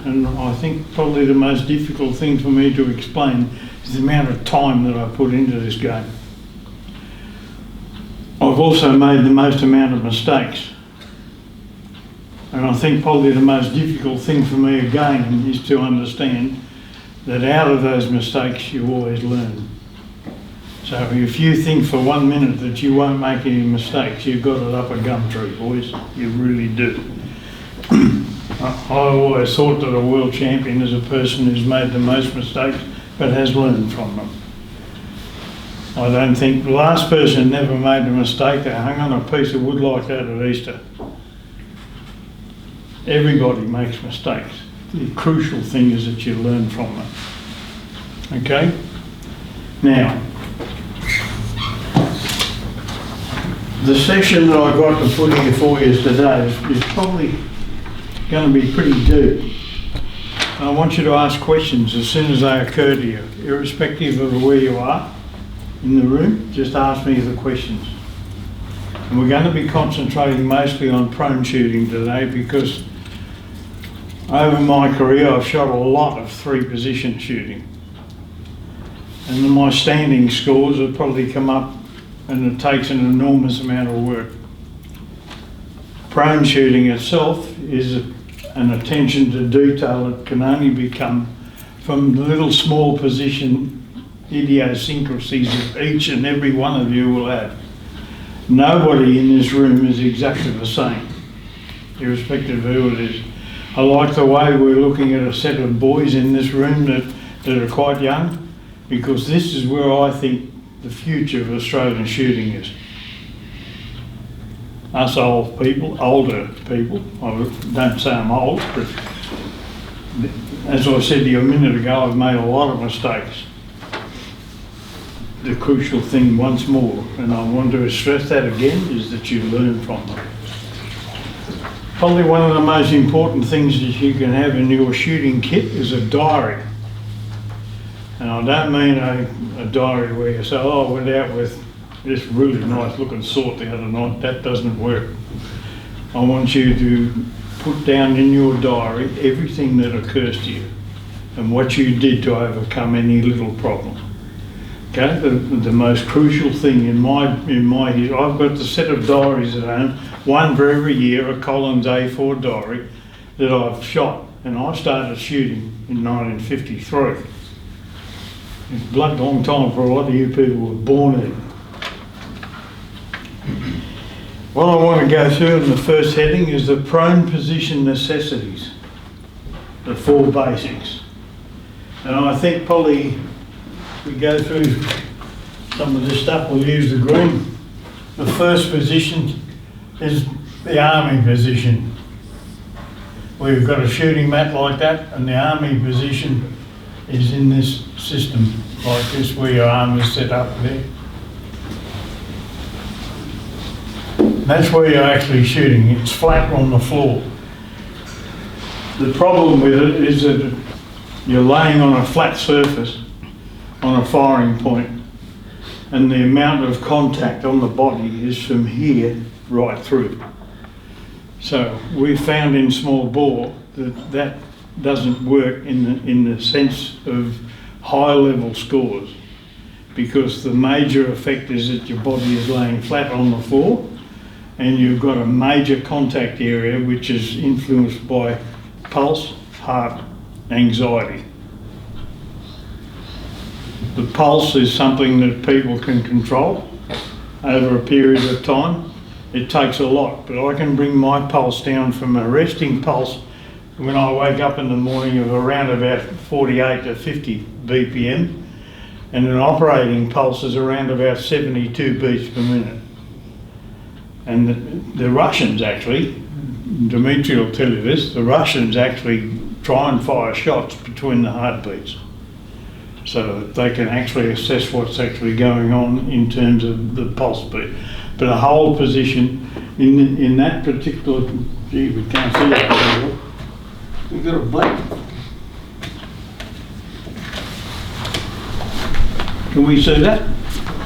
and I think probably the most difficult thing for me to explain is the amount of time that I put into this game. I've also made the most amount of mistakes. And I think probably the most difficult thing for me again is to understand that out of those mistakes you always learn. So if you think for 1 minute that you won't make any mistakes, you've got it up a gum tree, boys. You really do. I always thought that a world champion is a person who's made the most mistakes but has learned from them. I don't think the last person never made a mistake, they hung on a piece of wood like that at Easter. Everybody makes mistakes. The crucial thing is that you learn from them. Okay? Now, the session that I got to put here for you today is probably going to be pretty deep. I want you to ask questions as soon as they occur to you, irrespective of where you are in the room. Just ask me the questions. And we're going to be concentrating mostly on prone shooting today because over my career I've shot a lot of 3-position shooting. And my standing scores have probably come up, and it takes an enormous amount of work. Prone shooting itself is an attention to detail that can only become from the little small position idiosyncrasies that each and every one of you will have. Nobody in this room is exactly the same, irrespective of who it is. I like the way we're looking at a set of boys in this room that are quite young, because this is where I think the future of Australian shooting is. Us older people, I don't say I'm old, but as I said to you a minute ago, I've made a lot of mistakes. The crucial thing once more, and I want to stress that again, is that you learn from them. Probably one of the most important things that you can have in your shooting kit is a diary. And I don't mean a diary where you say, oh, I went out with this really nice looking sort the other night. That doesn't work. I want you to put down in your diary everything that occurs to you and what you did to overcome any little problem. Okay, the most crucial thing in my I've got the set of diaries at home, one for every year, a Collins A4 diary that I've shot, and I started shooting in 1953. It's a blood long time for a lot of you people who were born in. What I want to go through in the first heading is the prone position necessities, the 4 basics. And I think probably if we go through some of this stuff, we'll use the green. The first position is the army position. We've got a shooting mat like that, and the army position is in this system like this, where your arm is set up there. That's where you're actually shooting. It's flat on the floor. The problem with it is that you're laying on a flat surface on a firing point, and the amount of contact on the body is from here right through. So we found in small bore that doesn't work in the sense of high level scores, because the major effect is that your body is laying flat on the floor and you've got a major contact area which is influenced by pulse, heart, anxiety. The pulse is something that people can control over a period of time. It takes a lot, but I can bring my pulse down from a resting pulse when I wake up in the morning of around about 48 to 50 BPM, and an operating pulse is around about 72 beats per minute. And the Russians actually, Dmitry will tell you this, the Russians actually try and fire shots between the heartbeats so that they can actually assess what's actually going on in terms of the pulse beat. But a whole position in that particular, gee, we can't see that very well. We've got a black. Can we see that?